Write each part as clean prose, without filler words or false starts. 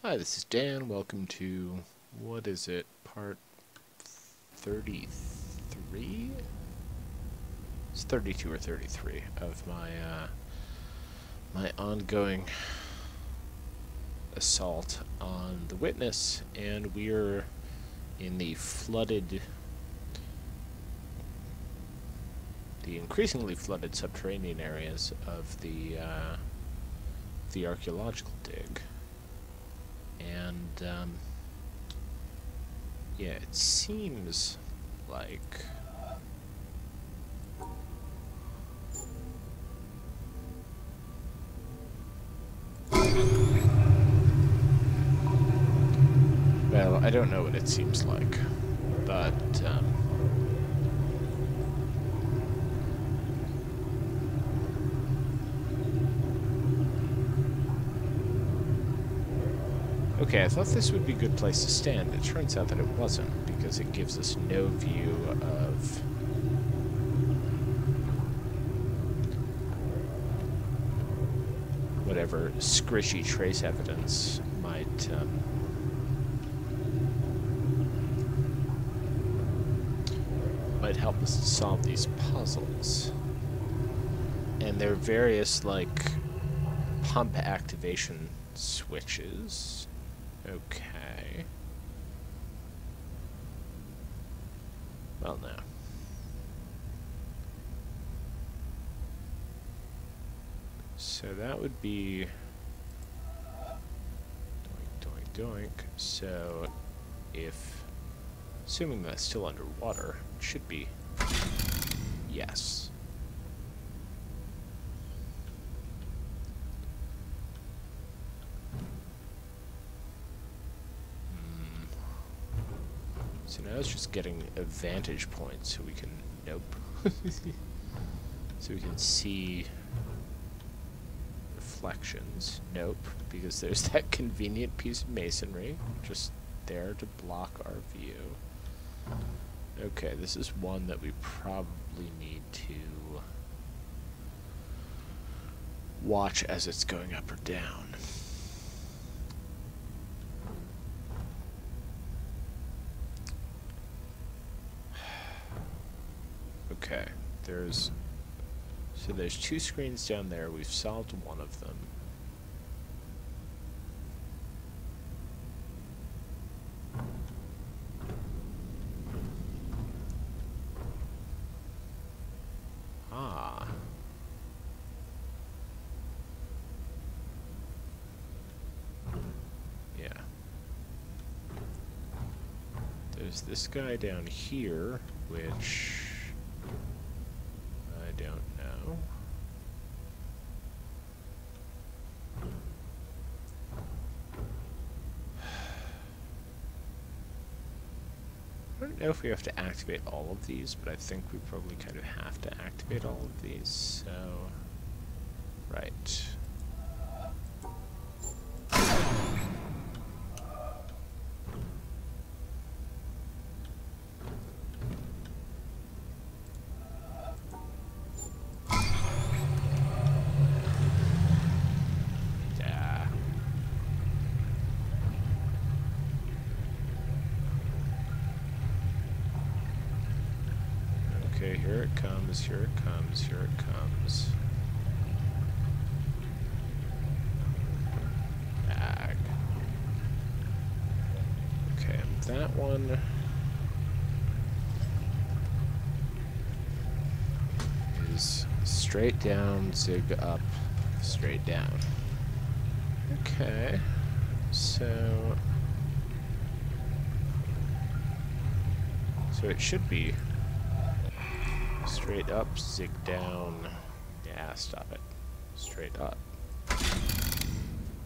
Hi, this is Dan. Welcome to, what is it, part 33? It's 32 or 33 of my ongoing assault on the witness, and we're in the increasingly flooded subterranean areas of the archaeological dig. And, yeah, it seems like well, I don't know what it seems like, but, okay, I thought this would be a good place to stand. It turns out that it wasn't, because it gives us no view of whatever squishy trace evidence might help us to solve these puzzles. And there are various, like, pump activation switches. Okay. Well, no. So that would be doink, doink, doink. So if, assuming that's still underwater, it should be yes. So now it's just getting a vantage point so we can, nope. So we can see reflections. Nope, because there's that convenient piece of masonry just there to block our view. Okay, this is one that we probably need to watch as it's going up or down. Okay, there's two screens down there. We've solved one of them. Ah. Yeah. There's this guy down here, which I don't know. I don't know if we have to activate all of these, but I think we probably kind of have to activate all of these, so... Right. Okay, here it comes, here it comes, here it comes. Ag. Okay, that one is straight down, zig up, straight down. Okay, so it should be straight up, zig down. Yeah, stop it. Straight up.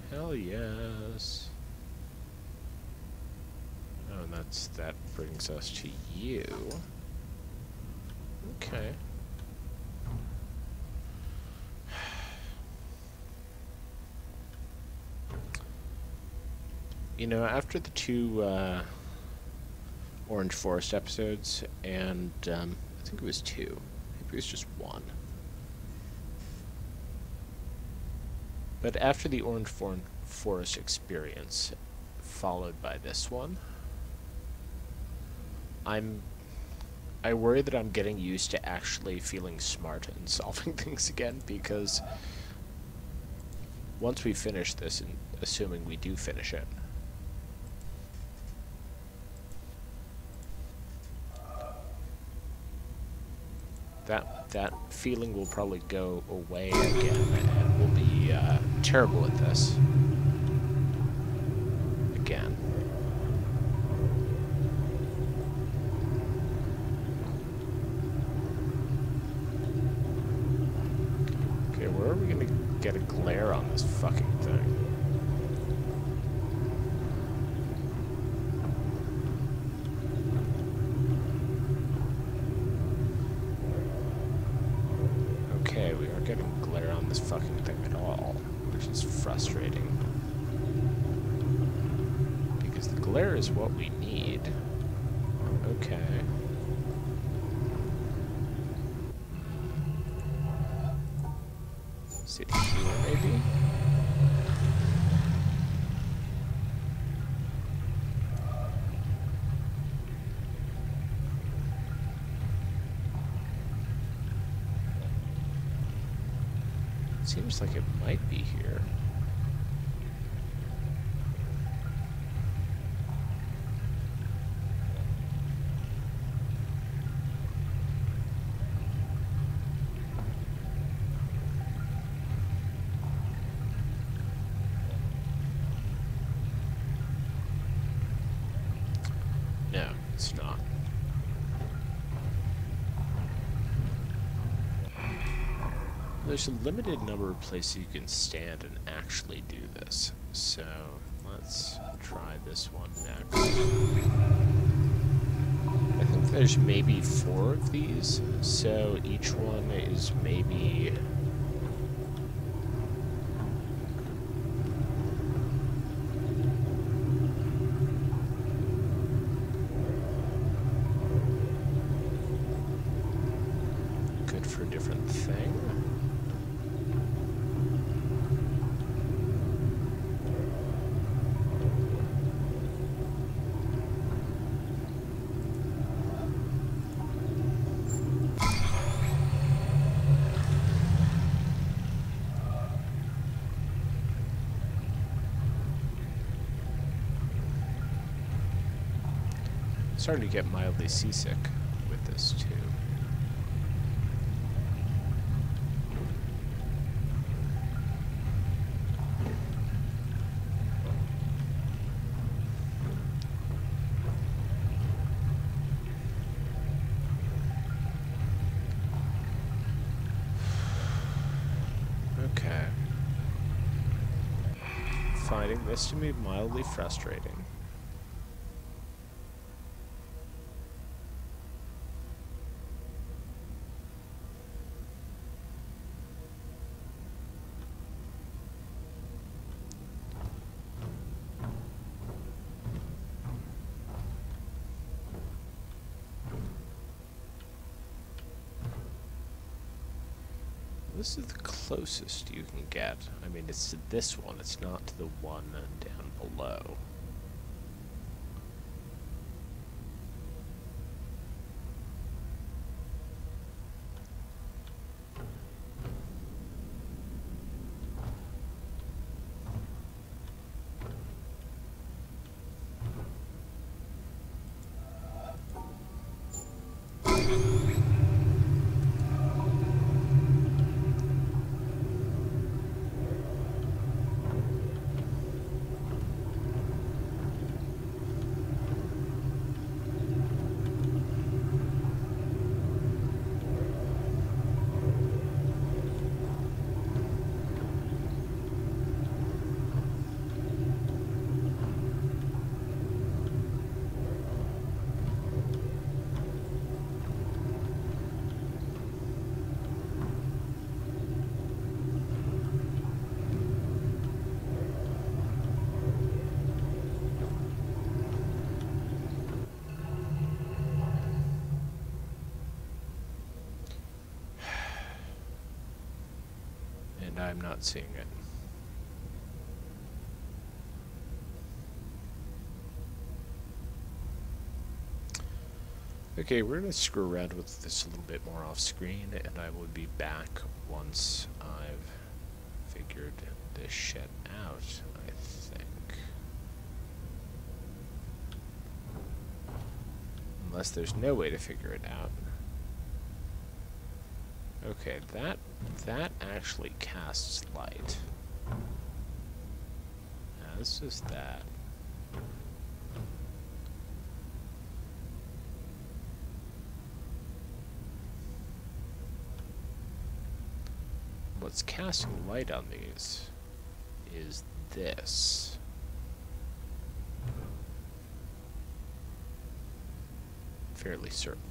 Hell yes. Oh, and that brings us to you. Okay. You know, after the two Orange Forest episodes, and I think it was two. Maybe it was just one. But after the Orange forest experience, followed by this one. I worry that I'm getting used to actually feeling smart and solving things again, because once we finish this, and assuming we do finish it, that feeling will probably go away again, and we'll be terrible at this again. Okay, where are we gonna get a glare on this fucking thing? Okay, we aren't getting glare on this fucking thing at all, which is frustrating. Because the glare is what we need. Okay. Is it here, maybe? Seems like it might be here. No, it's not. There's a limited number of places you can stand and actually do this. So let's try this one next. I think there's maybe 4 of these, so each one is maybe... good for a different thing. Starting to get mildly seasick with this too. Okay. Finding this to be mildly frustrating. This is the closest you can get. I mean, it's to this one, it's not to the one down below. And I'm not seeing it. Okay, we're going to screw around with this a little bit more off screen, and I will be back once I've figured this shit out, I think. Unless there's no way to figure it out. Okay, that actually casts light. As does that. What's casting light on these is this. Fairly certain.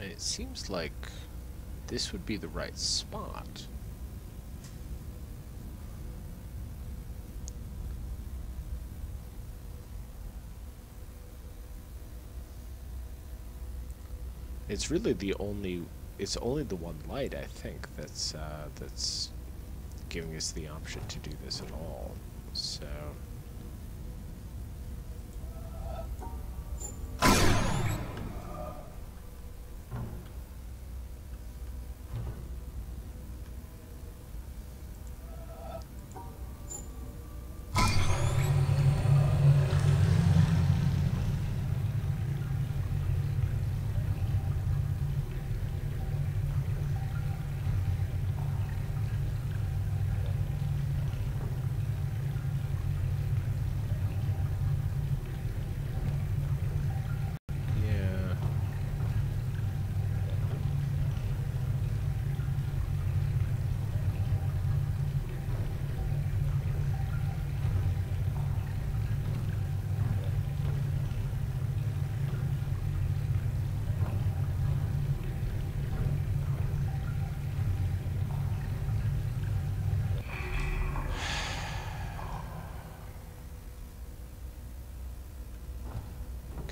And it seems like this would be the right spot. It's really it's only the one light, I think, that's giving us the option to do this at all. So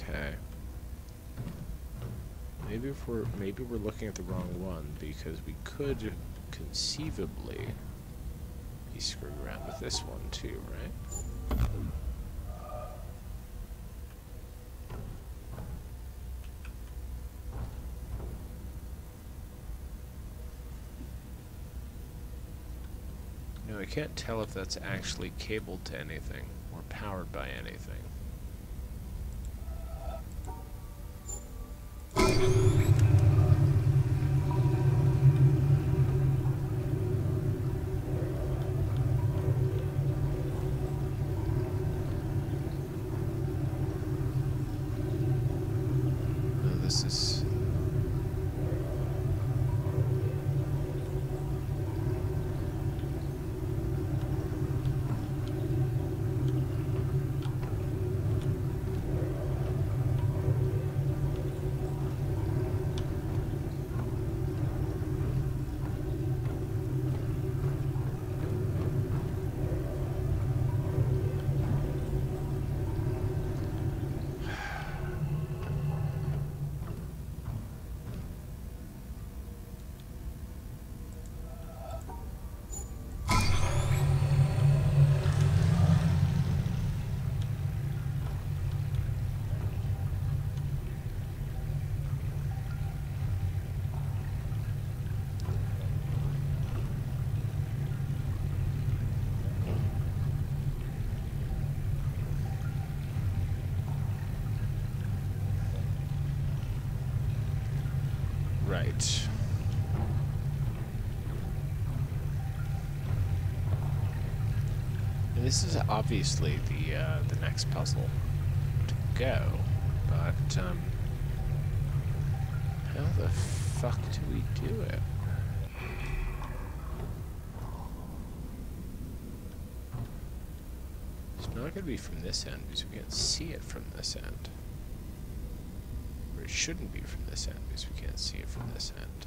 okay. Maybe we're looking at the wrong one, because we could conceivably be screwing around with this one too, right? No, I can't tell if that's actually cabled to anything or powered by anything. This is... Right. And this is obviously the next puzzle to go, but how the fuck do we do it? It's not going to be from this end because we can't see it from this end. Or it shouldn't be from this end because we can't see it from this end.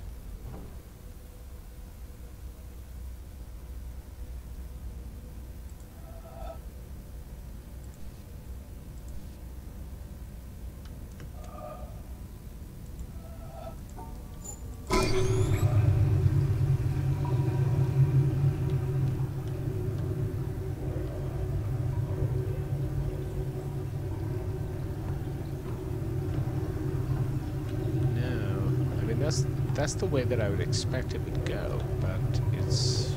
that's the way that I would expect it would go, but it's...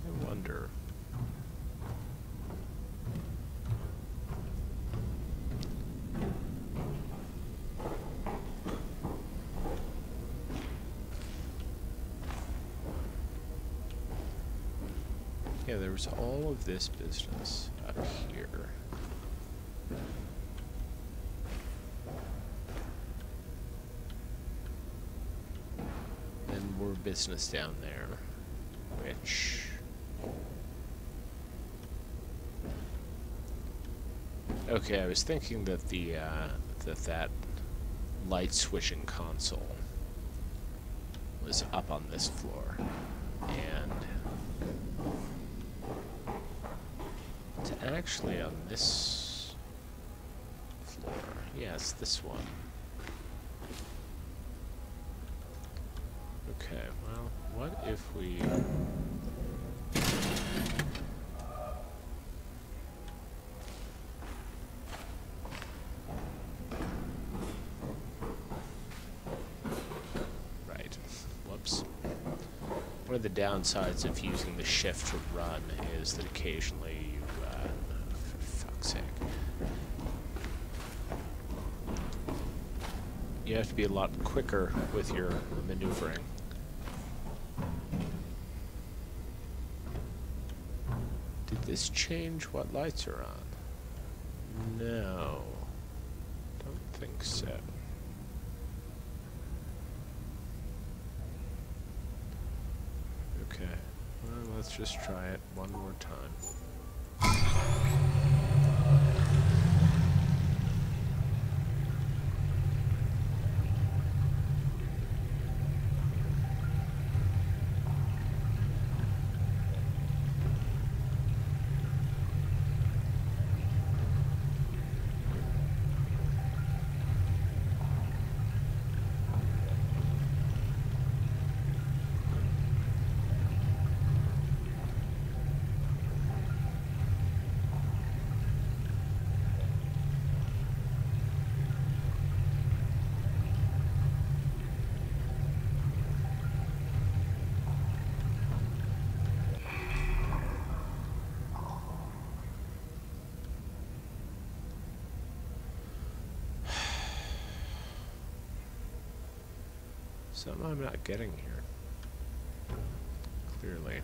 I wonder. Yeah, there was all of this business up here. And more business down there, which... Okay, I was thinking that the that light switching console was up on this floor, and it's actually on this floor. Yes, this one. Okay, well, what if we... Right. Whoops. One of the downsides of using the shift to run is that occasionally you, for fuck's sake, you have to be a lot quicker with your maneuvering. Did this change what lights are on? No. Don't think so. Okay. Well, let's just try it one more time. Something I'm not getting here. Clearly.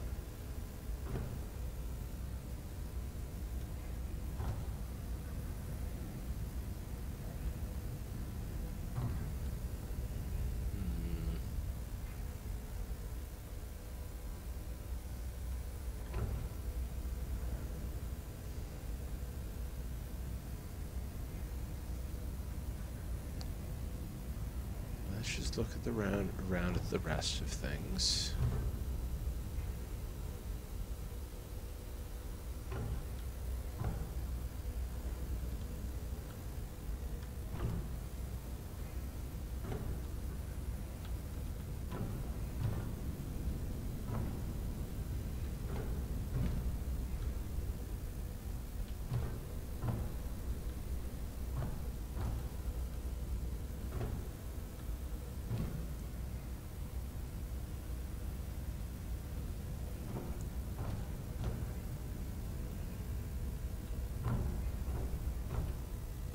Let's just look at the around at the rest of things.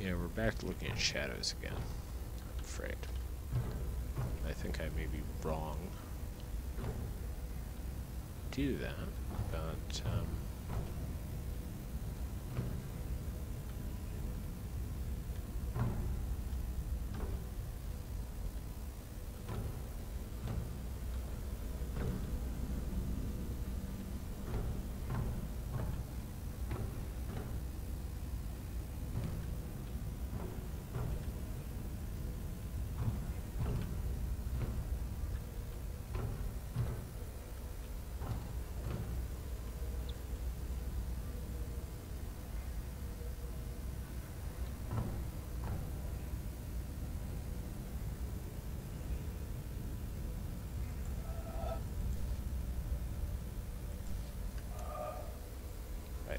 Yeah, we're back to looking at shadows again, I'm afraid. I think I may be wrong to do that, but,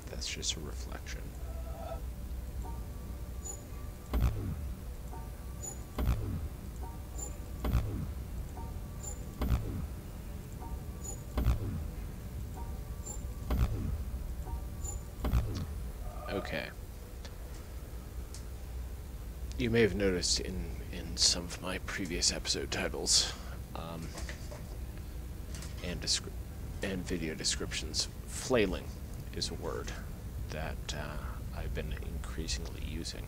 right, that's just a reflection. Okay. You may have noticed in some of my previous episode titles and video descriptions, flailing is a word that I've been increasingly using.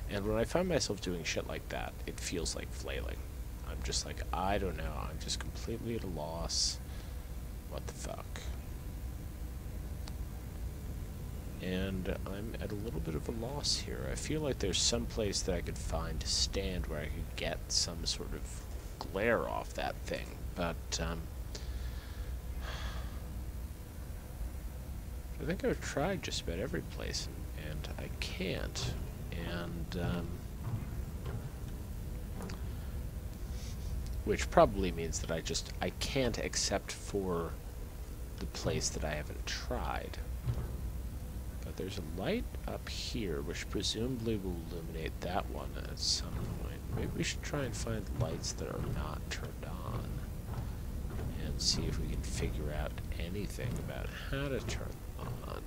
And when I find myself doing shit like that, it feels like flailing. I'm just like, I don't know, I'm just completely at a loss. What the fuck? And I'm at a little bit of a loss here. I feel like there's some place that I could find to stand where I could get some sort of glare off that thing, but I think I've tried just about every place, and I can't. And which probably means that I can't except for the place that I haven't tried. But there's a light up here, which presumably will illuminate that one at some point. Maybe we should try and find lights that are not turned on, and see if we can figure out anything about how to turn them on.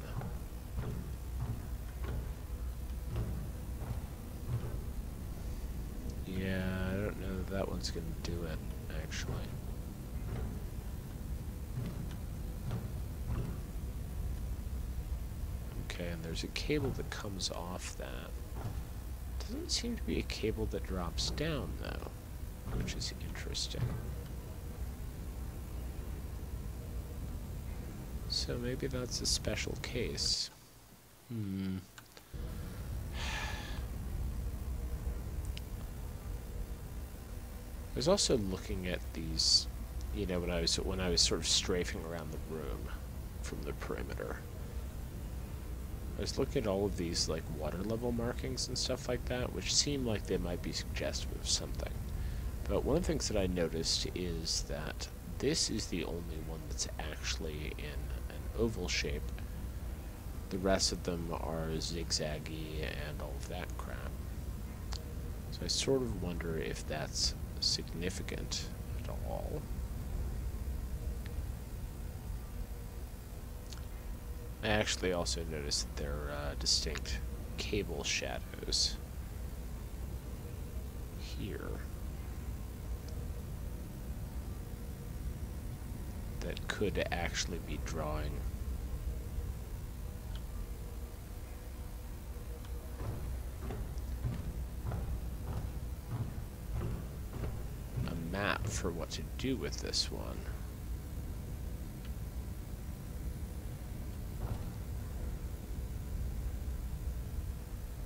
Yeah, I don't know that one's gonna do it, actually. Okay, and there's a cable that comes off that. Doesn't seem to be a cable that drops down, though, which is interesting. So maybe that's a special case. I was also looking at these, you know, when I was sort of strafing around the room from the perimeter. I was looking at all of these like water level markings and stuff like that, which seem like they might be suggestive of something. But one of the things that I noticed is that this is the only one that's actually in an oval shape. The rest of them are zigzaggy and all of that crap. So I sort of wonder if that's significant at all. I actually also noticed that there are distinct cable shadows here that could actually be drawing a map for what to do with this one.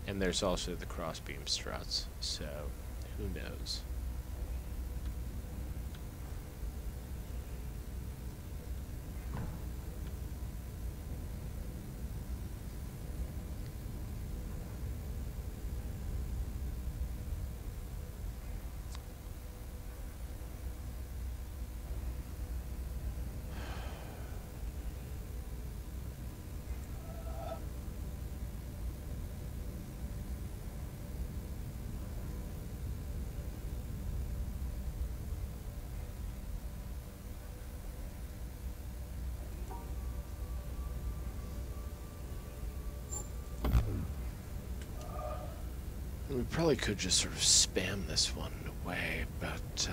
And there's also the crossbeam struts, so who knows? We probably could just sort of spam this one away, but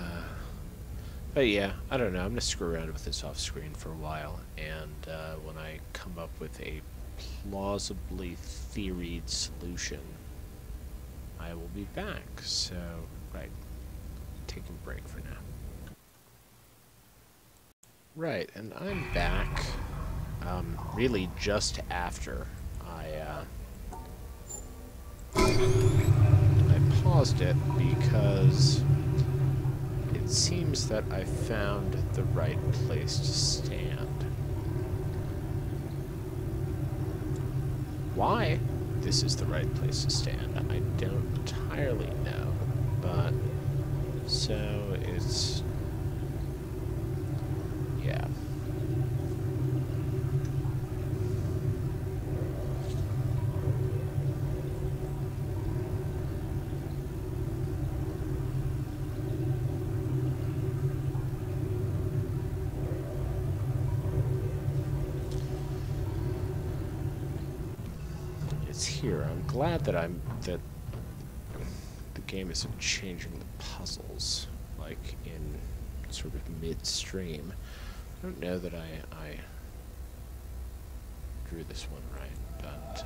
yeah, I don't know. I'm gonna screw around with this off screen for a while, and when I come up with a plausibly theoried solution, I will be back. So, right, taking a break for now. Right, and I'm back. Really, just after I paused it because it seems that I found the right place to stand. Why this is the right place to stand, I don't entirely know, but so it's, yeah. it's here. I'm glad that that the game isn't changing the puzzles, like, in sort of midstream. I don't know that I drew this one right, but,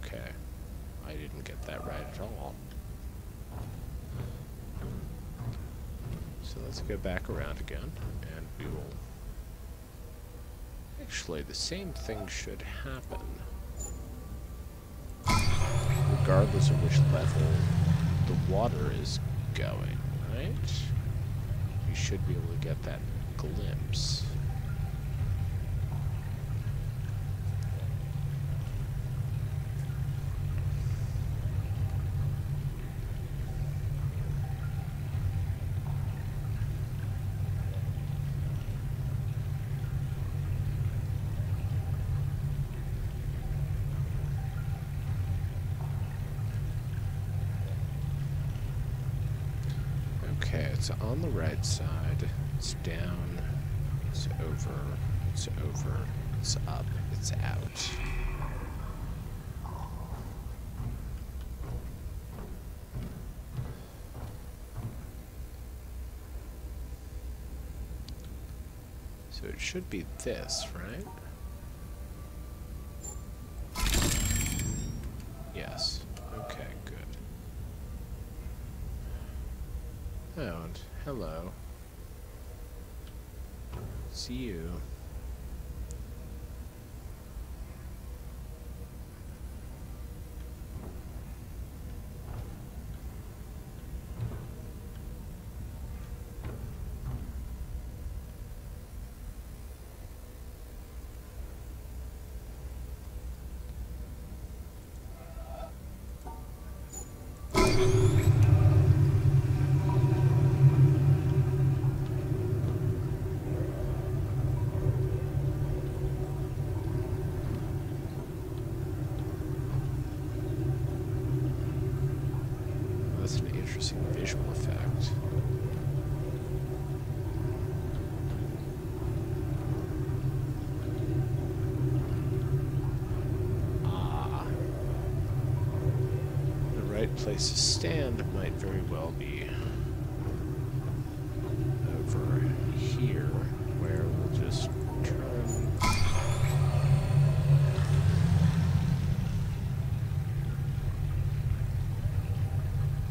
okay. I didn't get that right at all. So let's go back around again, and we will... Actually, the same thing should happen, regardless of which level the water is going, right? You should be able to get that glimpse. Okay, it's on the right side, it's down, it's over, it's up, it's out. So it should be this, right? Yes. Okay, good. Oh, and hello. See you. That's an interesting visual effect. Ah. The right place to stand might very well be over here, where we'll just turn.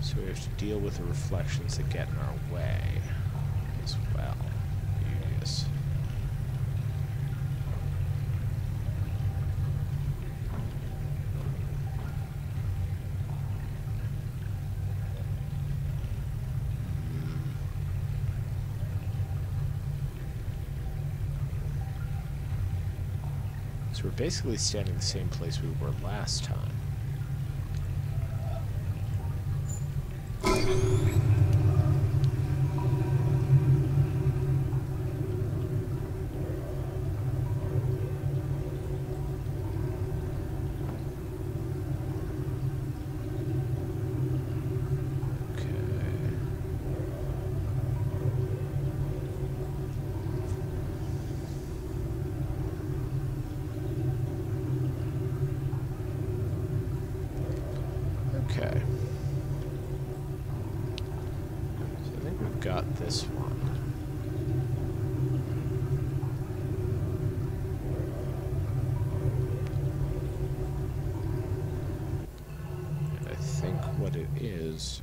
So we have to deal with the reflections that get in our way as well. Yes. So we're basically standing the same place we were last time. Okay. So I think we've got this one. And I think what it is...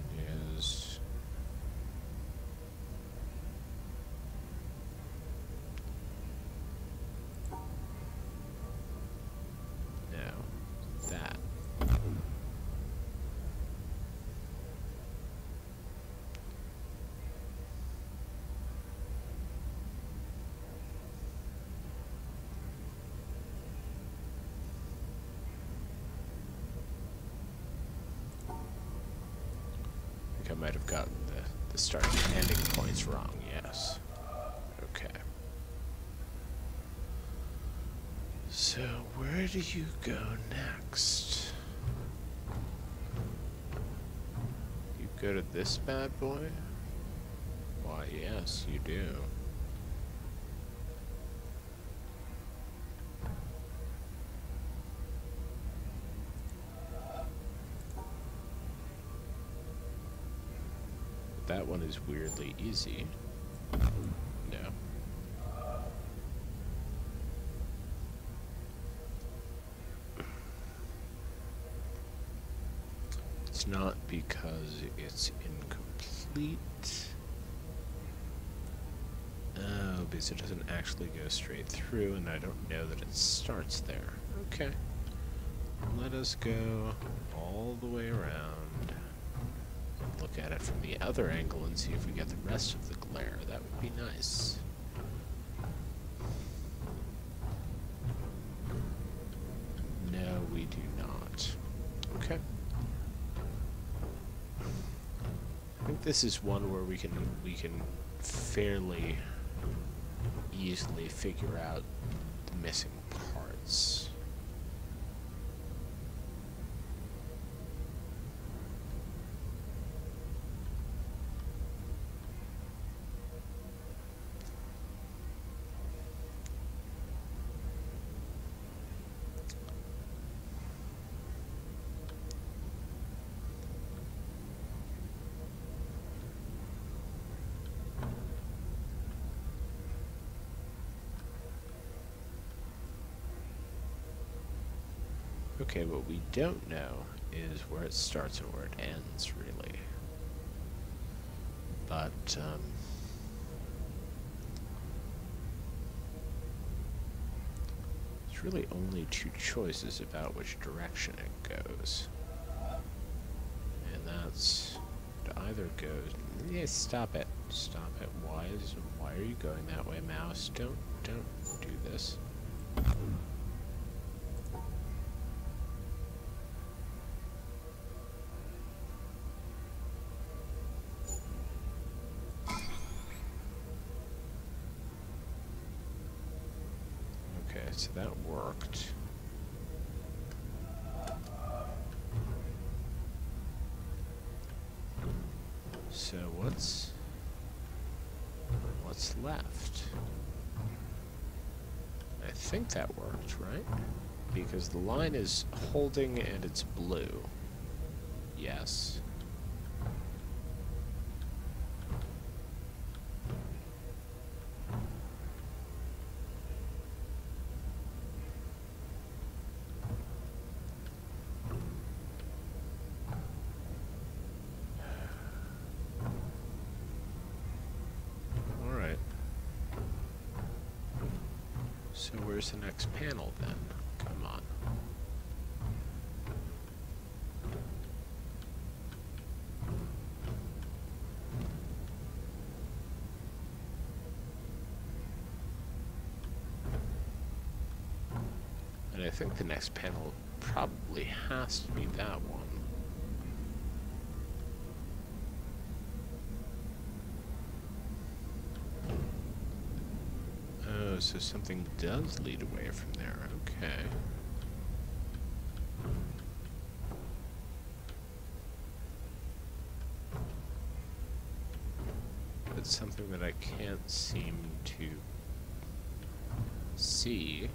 No. That. I might have gotten the starting and ending points wrong, yes. Okay. where do you go next? You go to this bad boy? Why, yes, you do. That one is weirdly easy. No. It's not because it's incomplete. Oh, because it doesn't actually go straight through, and I don't know that it starts there. Okay. Let us go all the way around. Look at it from the other angle and see if we get the rest of the glare. That would be nice. No, we do not. Okay. I think this is one where we can fairly easily figure out the missing parts. Okay, what we don't know is where it starts and where it ends, really. But, there's really only two choices about which direction it goes. And that's to either go... Yeah, stop it. Stop it. Why are you going that way, mouse? Don't do this. So that worked. So what's left? I think that worked, right? Because the line is holding and it's blue. Yes. So where's the next panel then? Come on. And I think the next panel probably has to be that one. So something does lead away from there. Okay. It's something that I can't seem to see.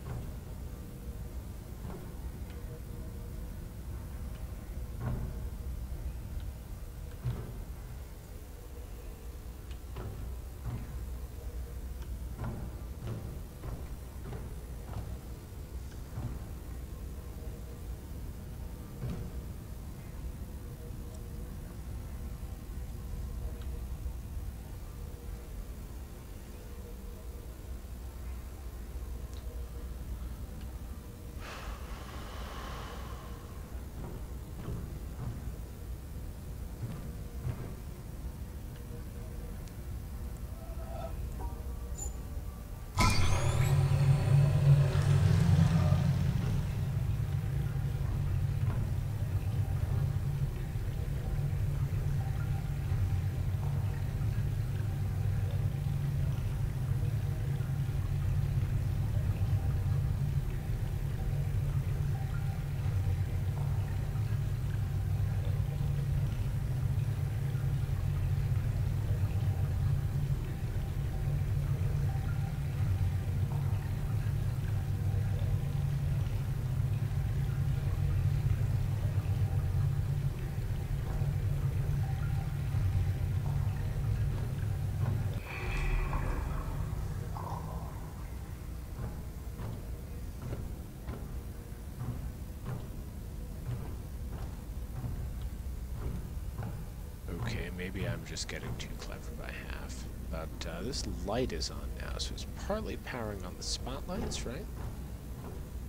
maybe I'm just getting too clever by half. But this light is on now, so it's partly powering on the spotlights, right?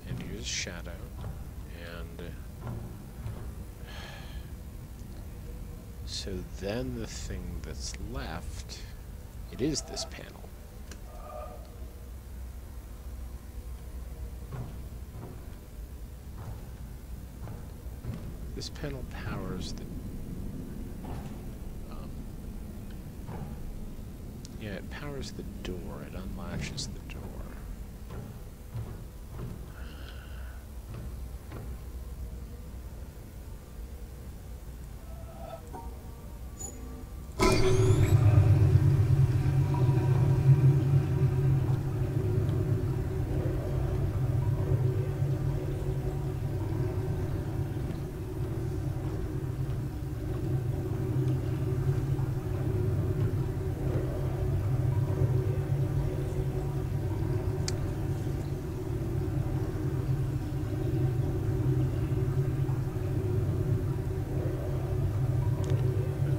And here's shadow. And so then the thing that's left, it is this panel. This panel powers the... yeah, it powers the door. It unlatches the door.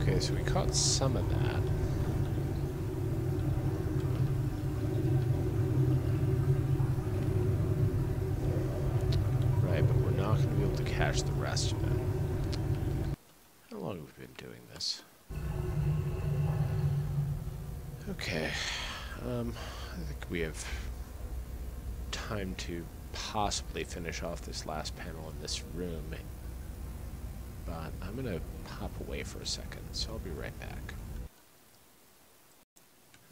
Okay, so we caught some of that. Right, but we're not going to be able to catch the rest of it. How long have we been doing this? Okay, I think we have time to possibly finish off this last panel in this room. But I'm going to hop away for a second, so I'll be right back.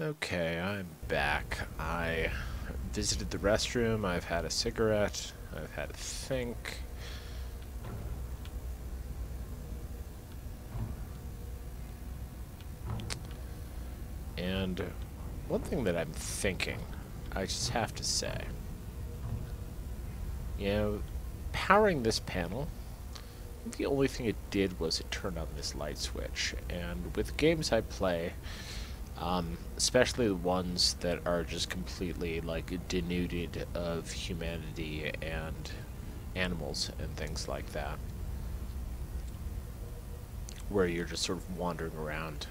Okay, I'm back. I visited the restroom, I've had a cigarette, I've had a think. And one thing that I'm thinking, I just have to say, you know, powering this panel, I think the only thing it did was it turned on this light switch. And with games I play, especially the ones that are just completely like denuded of humanity and animals and things like that, where you're just sort of wandering around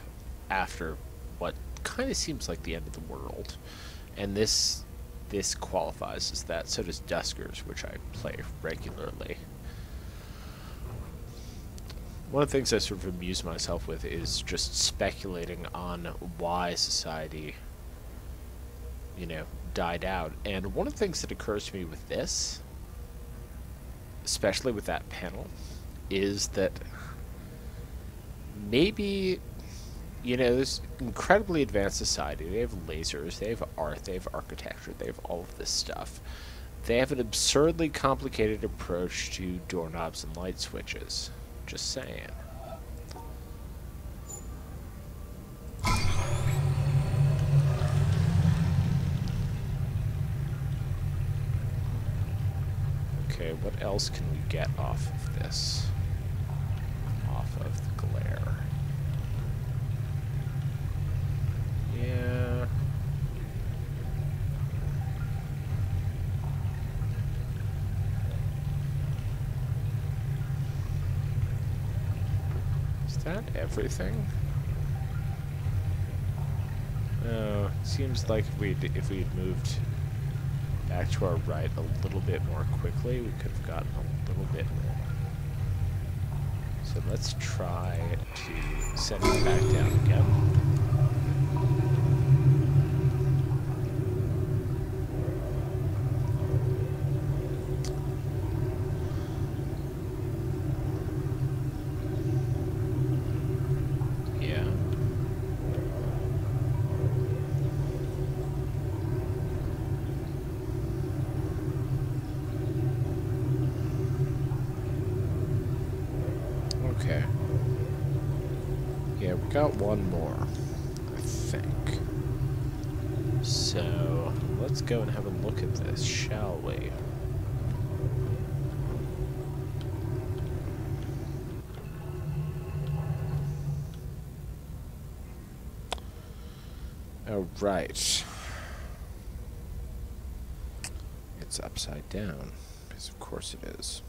after what kind of seems like the end of the world, and this qualifies as that. So does Duskers, which I play regularly. One of the things I sort of amuse myself with is just speculating on why society, you know, died out. And one of the things that occurs to me with this, especially with that panel, is that maybe, you know, this incredibly advanced society, they have lasers, they have art, they have architecture, they have all of this stuff. They have an absurdly complicated approach to doorknobs and light switches. Just saying. Okay, what else can we get off of this? Off of the glare. Yeah. Is that everything? Oh, seems like if we had moved back to our right a little bit more quickly, we could have gotten a little bit more. So let's try to send it back down again. Okay. Yeah, we got one more, I think. So, let's go and have a look at this, shall we? Oh, right. It's upside down, because of course it is.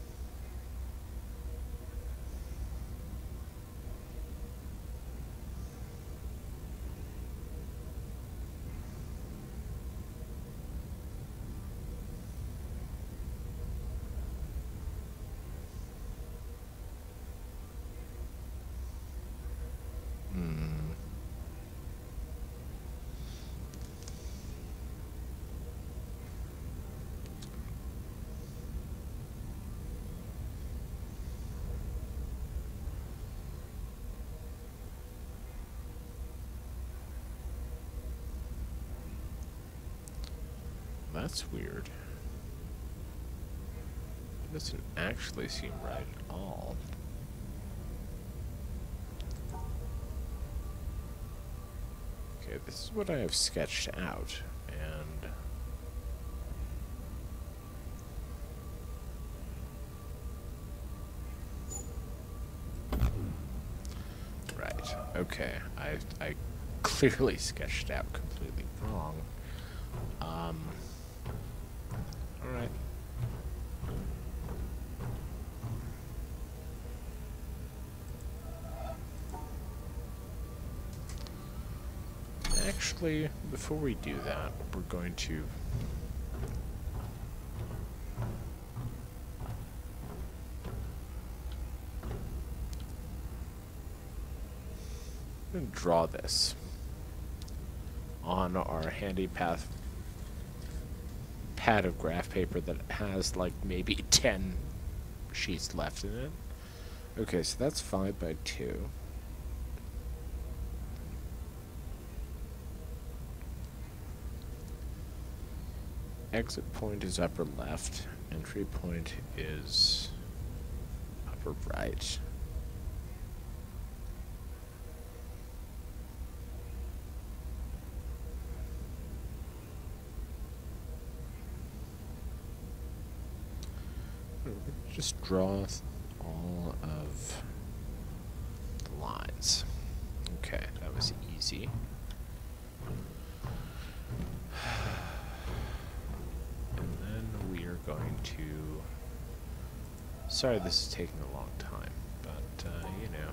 that's weird. It doesn't actually seem right at all. Okay, this is what I have sketched out, and right, okay, I clearly sketched out completely wrong. Alright. Actually, before we do that, we're going to draw this on our handy pad of graph paper that has like maybe 10 sheets left in it. Okay, so that's 5 by 2. Exit point is upper left, entry point is upper right. Just draw all of the lines. Okay, that was easy. And then we are going to... Sorry this is taking a long time, but, you know.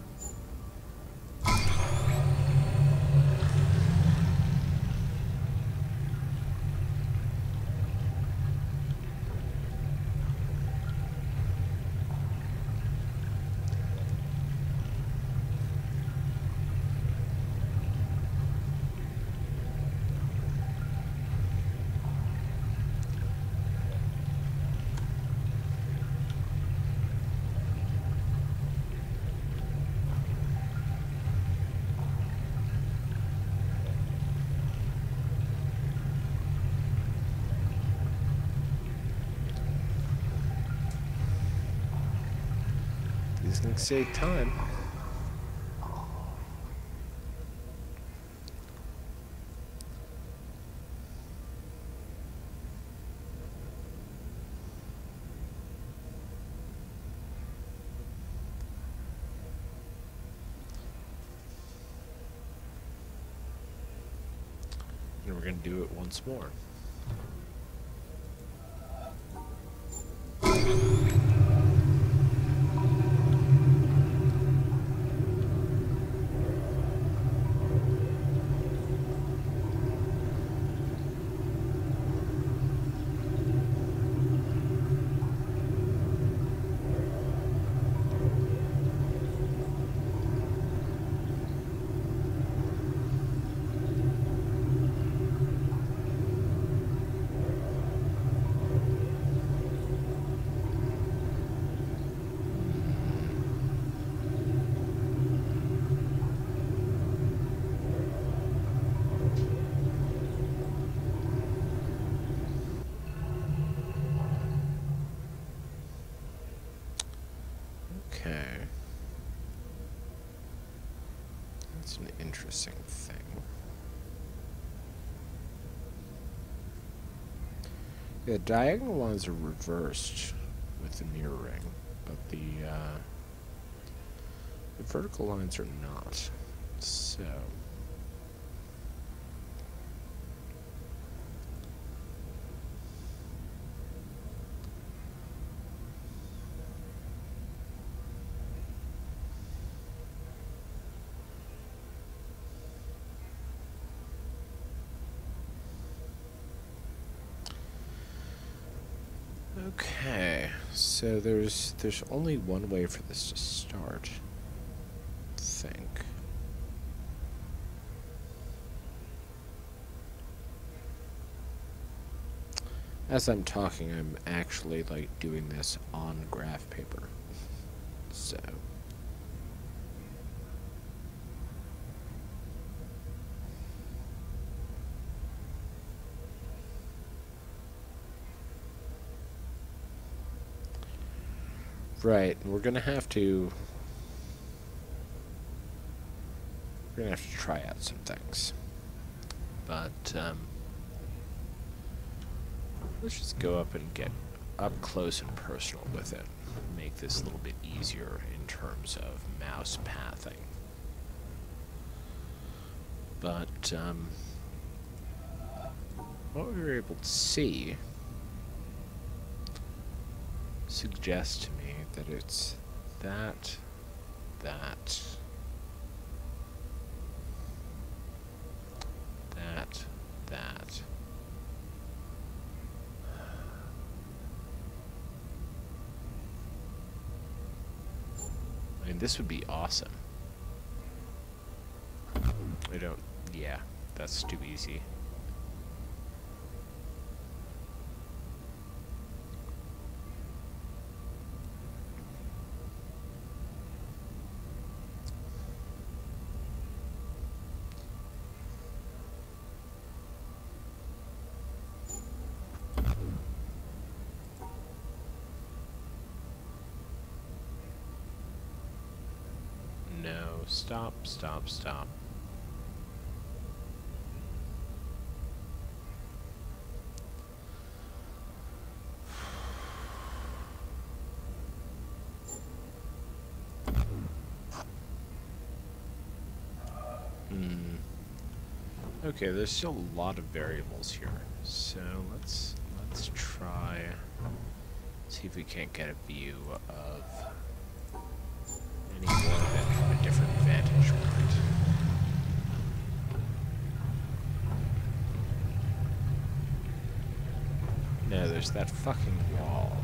These things save time. And we're going to do it once more. Okay. That's an interesting thing. The diagonal lines are reversed with the mirroring, but the vertical lines are not. So... Okay, so there's only one way for this to start, I think. As I'm talking, I'm actually like doing this on graph paper. So Right, we're gonna have to try out some things. But let's just go up and get up close and personal with it. Make this a little bit easier in terms of mouse pathing. But what we were able to see suggests to me that it's that. I mean, this would be awesome. I don't... Yeah, that's too easy. No, stop. Okay, there's still a lot of variables here, so let's try, see if we can't get a view of any more of it from a different vantage point. No, there's that fucking wall.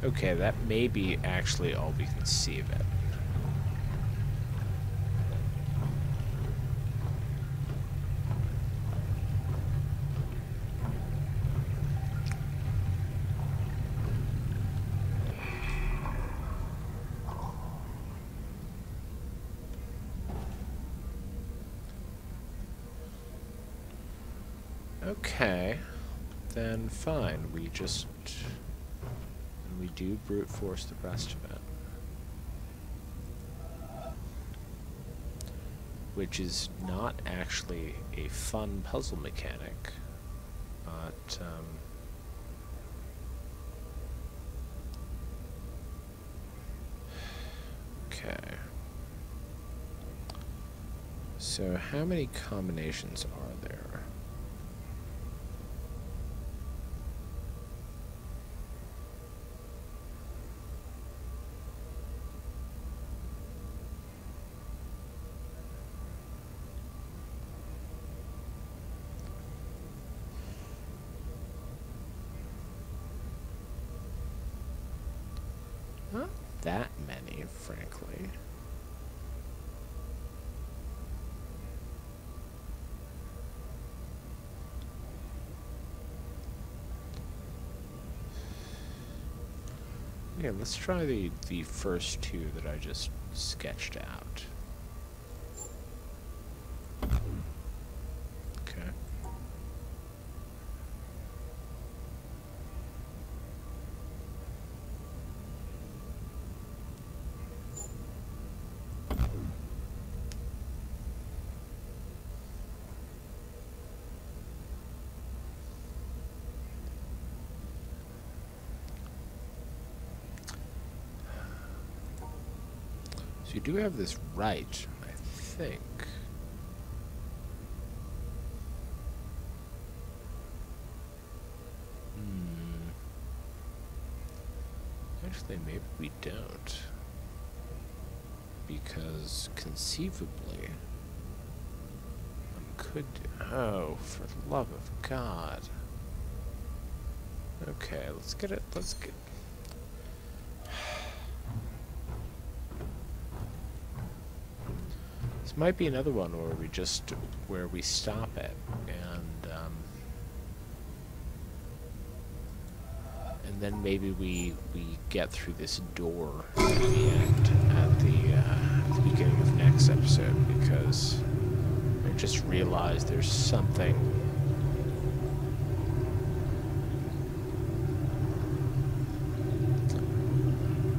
Okay, that may be actually all we can see of it. Okay, then fine, we do brute force the rest of it. Which is not actually a fun puzzle mechanic, but okay. So how many combinations are there? Not that many, frankly. Yeah, let's try the first two that I just sketched out. Okay. So you do have this right, I think. Actually, maybe we don't. Because conceivably, one could do... Oh, for the love of God. Okay, let's get it, let's get... This might be another one where we just, where we stop it, and, And then maybe we get through this door at the end, at the beginning of next episode, because I just realized there's something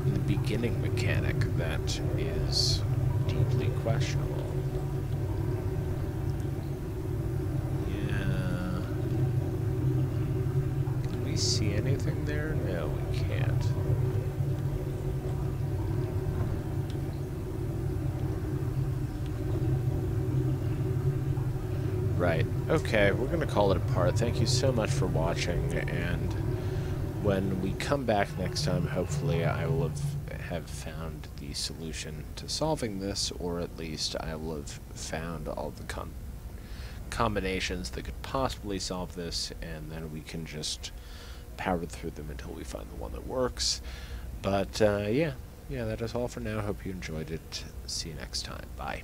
in the beginning mechanic that is deeply questionable. Yeah. Can we see anything there? No, we can't. Right. Okay, we're going to call it a part. Thank you so much for watching, and when we come back next time, hopefully I will have found the solution to solving this, or at least I will have found all the combinations that could possibly solve this, and then we can just power through them until we find the one that works. But yeah, that is all for now. Hope you enjoyed it. See you next time. Bye.